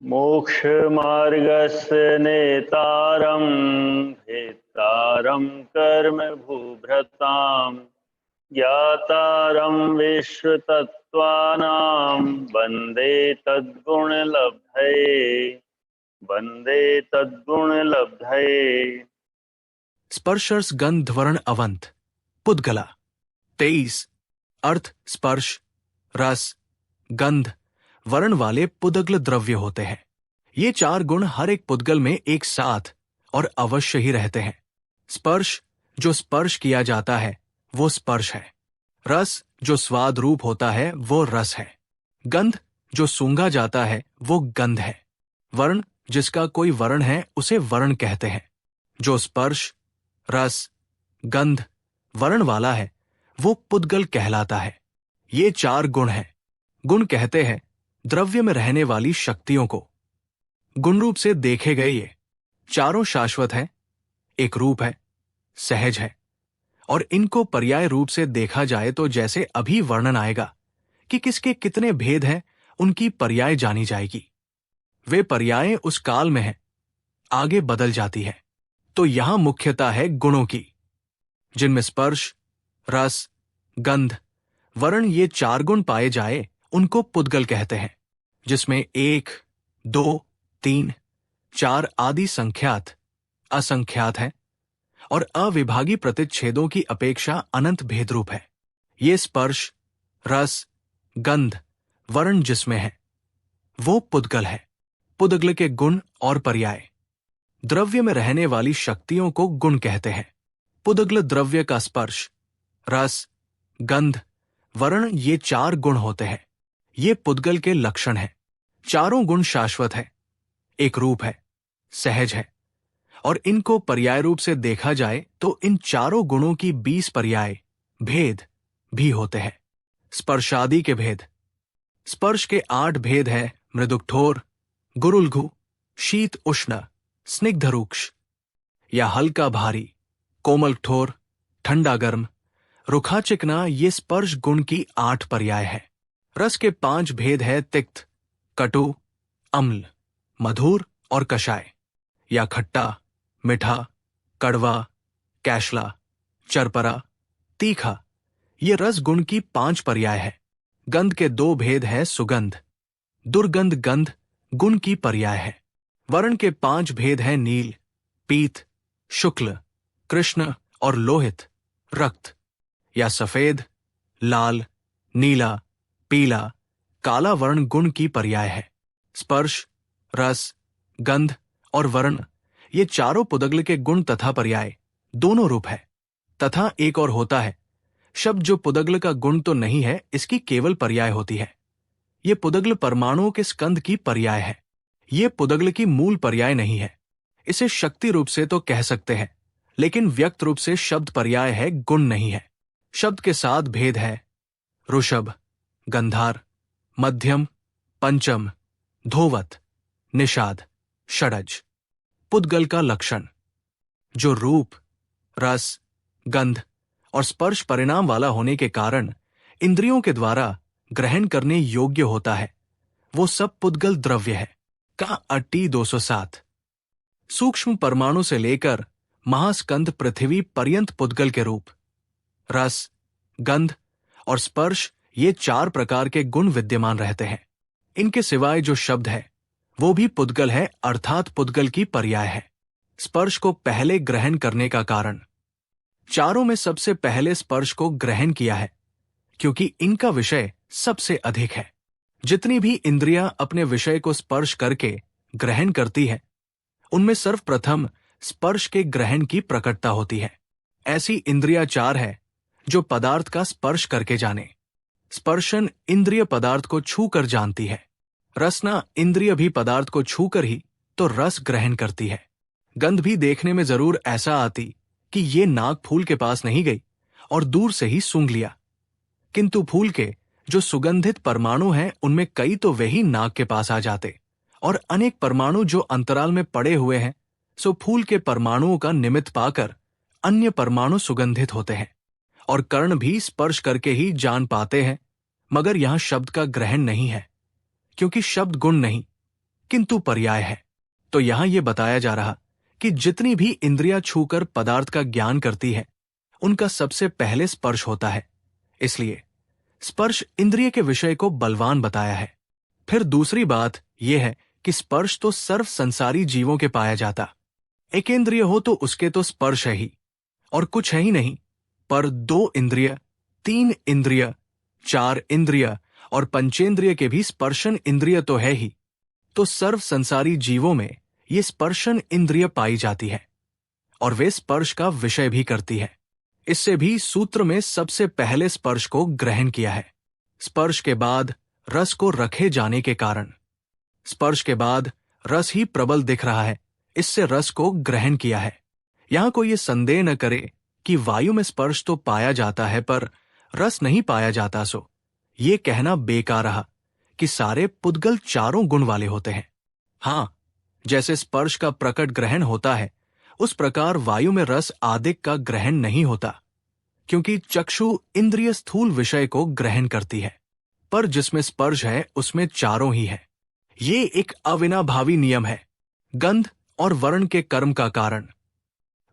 मोक्षमार्गस्य नेतारं भेत्तारं कर्म भूभृतां ज्ञातारं विश्वतत्त्वानां वन्दे तद्गुणलब्धये। स्पर्शर्ष गंध वर्ण अवंत पुद्गला 23। अर्थ स्पर्श, रस, गंध, वर्ण वाले पुद्गल द्रव्य होते हैं। ये चार गुण हर एक पुद्गल में एक साथ और अवश्य ही रहते हैं। स्पर्श, जो स्पर्श किया जाता है वो स्पर्श है। रस, जो स्वाद रूप होता है वो रस है। गंध, जो सूंघा जाता है वो गंध है। वर्ण, जिसका कोई वर्ण है उसे वर्ण कहते हैं। जो स्पर्श, रस, गंध, वर्ण वाला है वो पुद्गल कहलाता है। ये चार गुण हैं। गुण कहते हैं द्रव्य में रहने वाली शक्तियों को। गुण रूप से देखे गए ये चारों शाश्वत हैं, एक रूप है, सहज है, और इनको पर्याय रूप से देखा जाए तो जैसे अभी वर्णन आएगा कि किसके कितने भेद हैं, उनकी पर्याय जानी जाएगी। वे पर्यायें उस काल में हैं, आगे बदल जाती है। तो यहां मुख्यता है गुणों की, जिनमें स्पर्श, रस, गंध, वर्ण ये चार गुण पाए जाए उनको पुद्गल कहते हैं, जिसमें 1, 2, 3, 4 आदि संख्यात, असंख्यात हैं और अविभागी प्रतिच्छेदों की अपेक्षा अनंत भेदरूप है। ये स्पर्श, रस, गंध, वर्ण जिसमें है वो पुद्गल है। पुद्गल के गुण और पर्याय। द्रव्य में रहने वाली शक्तियों को गुण कहते हैं। पुद्गल द्रव्य का स्पर्श, रस, गंध, वर्ण ये चार गुण होते हैं। ये पुद्गल के लक्षण हैं। चारों गुण शाश्वत है, एक रूप है, सहज है, और इनको पर्याय रूप से देखा जाए तो इन चारों गुणों की 20 पर्याय भेद भी होते हैं। स्पर्शादि के भेद। स्पर्श के 8 भेद हैं मृदुकठोर, गुरुलघु, शीत उष्ण, स्निग्ध रूक्ष या हल्का भारी, कोमल कठोर, ठंडा गर्म, रुखा चिकना। ये स्पर्श गुण की 8 पर्याय है। रस के 5 भेद है तिक्त, कटु, अम्ल, मधुर और कषाय या खट्टा, मीठा, कड़वा, कैशला, चरपरा, तीखा। ये रस गुण की 5 पर्याय है। गंध के 2 भेद है सुगंध, दुर्गंध, गंध गुण की पर्याय है। वर्ण के 5 भेद है नील, पीत, शुक्ल, कृष्ण और लोहित, रक्त या सफेद, लाल, नीला, पीला, काला वर्ण गुण की पर्याय है। स्पर्श, रस, गंध और वर्ण ये चारों पुद्गल के गुण तथा पर्याय दोनों रूप है। तथा एक और होता है शब्द जो पुद्गल का गुण तो नहीं है, इसकी केवल पर्याय होती है। ये पुद्गल परमाणुओं के स्कंध की पर्याय है। ये पुद्गल की मूल पर्याय नहीं है। इसे शक्ति रूप से तो कह सकते हैं, लेकिन व्यक्त रूप से शब्द पर्याय है, गुण नहीं है। शब्द के 7 भेद है ऋषभ, गंधार, मध्यम, पंचम, धोवत, निषाद, षडज। पुद्गल का लक्षण। जो रूप, रस, गंध और स्पर्श परिणाम वाला होने के कारण इंद्रियों के द्वारा ग्रहण करने योग्य होता है, वो सब पुद्गल द्रव्य है। का अट्टी 207। सूक्ष्म परमाणु से लेकर महास्कंध पृथ्वी पर्यंत पुद्गल के रूप, रस, गंध और स्पर्श ये 4 प्रकार के गुण विद्यमान रहते हैं। इनके सिवाय जो शब्द है वो भी पुद्गल है, अर्थात पुद्गल की पर्याय है। स्पर्श को पहले ग्रहण करने का कारण। चारों में सबसे पहले स्पर्श को ग्रहण किया है, क्योंकि इनका विषय सबसे अधिक है। जितनी भी इंद्रियां अपने विषय को स्पर्श करके ग्रहण करती है, उनमें सर्वप्रथम स्पर्श के ग्रहण की प्रकटता होती है। ऐसी इंद्रियां 4 है जो पदार्थ का स्पर्श करके जाने। स्पर्शन इंद्रिय पदार्थ को छू कर जानती है। रसना इंद्रिय भी पदार्थ को छूकर ही तो रस ग्रहण करती है। गंध भी देखने में जरूर ऐसा आती कि ये नाक फूल के पास नहीं गई और दूर से ही सूंघ लिया, किंतु फूल के जो सुगंधित परमाणु हैं उनमें कई तो वही नाक के पास आ जाते, और अनेक परमाणु जो अंतराल में पड़े हुए हैं सो फूल के परमाणुओं का निमित्त पाकर अन्य परमाणु सुगंधित होते हैं। और कर्ण भी स्पर्श करके ही जान पाते हैं, मगर यहां शब्द का ग्रहण नहीं है, क्योंकि शब्द गुण नहीं किंतु पर्याय है। तो यहां यह बताया जा रहा कि जितनी भी इंद्रियां छूकर पदार्थ का ज्ञान करती है, उनका सबसे पहले स्पर्श होता है। इसलिए स्पर्श इंद्रिय के विषय को बलवान बताया है। फिर दूसरी बात यह है कि स्पर्श तो सर्व संसारी जीवों के पाया जाता। एक इंद्रिय हो तो उसके तो स्पर्श है ही, और कुछ है ही नहीं। पर 2 इंद्रिय, 3 इंद्रिय, 4 इंद्रिय और पंचेंद्रिय के भी स्पर्शन इंद्रिय तो है ही। तो सर्व संसारी जीवों में ये स्पर्शन इंद्रिय पाई जाती है और वे स्पर्श का विषय भी करती है। इससे भी सूत्र में सबसे पहले स्पर्श को ग्रहण किया है। स्पर्श के बाद रस को रखे जाने के कारण स्पर्श के बाद रस ही प्रबल दिख रहा है, इससे रस को ग्रहण किया है। यहां कोई ये संदेह न करे कि वायु में स्पर्श तो पाया जाता है पर रस नहीं पाया जाता, सो ये कहना बेकार रहा कि सारे पुद्गल चारों गुण वाले होते हैं। हां, जैसे स्पर्श का प्रकट ग्रहण होता है, उस प्रकार वायु में रस आदिक का ग्रहण नहीं होता, क्योंकि चक्षु इंद्रिय स्थूल विषय को ग्रहण करती है। पर जिसमें स्पर्श है उसमें चारों ही है। ये एक अविनाभावी नियम है। गंध और वर्ण के कर्म का कारण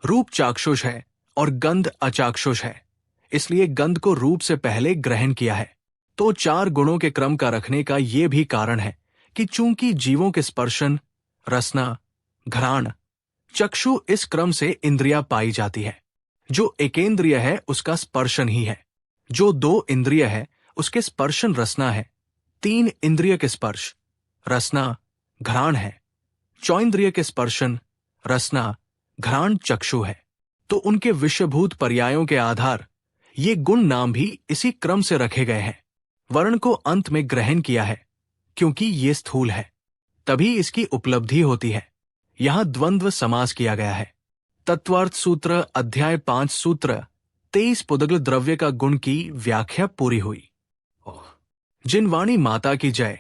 रूप चाक्षुष है और गंध अचाक्षुष है, इसलिए गंध को रूप से पहले ग्रहण किया है। तो 4 गुणों के क्रम का रखने का ये भी कारण है कि चूंकि जीवों के स्पर्शन, रसना, घ्राण, चक्षु इस क्रम से इंद्रियां पाई जाती है। जो एकेंद्रिय है उसका स्पर्शन ही है, जो 2 इंद्रिय है उसके स्पर्शन रसना है, 3 इंद्रिय के स्पर्श रसना घ्राण है, चौइंद्रिय के स्पर्शन रसना घ्राण चक्षु है। तो उनके विषयभूत पर्यायों के आधार ये गुण नाम भी इसी क्रम से रखे गए हैं। वर्ण को अंत में ग्रहण किया है क्योंकि ये स्थूल है, तभी इसकी उपलब्धि होती है। यहां द्वंद्व समास किया गया है। तत्वार्थ सूत्र अध्याय 5 सूत्र 23 पुदगल द्रव्य का गुण की व्याख्या पूरी हुई। जिन वाणी माता की जय।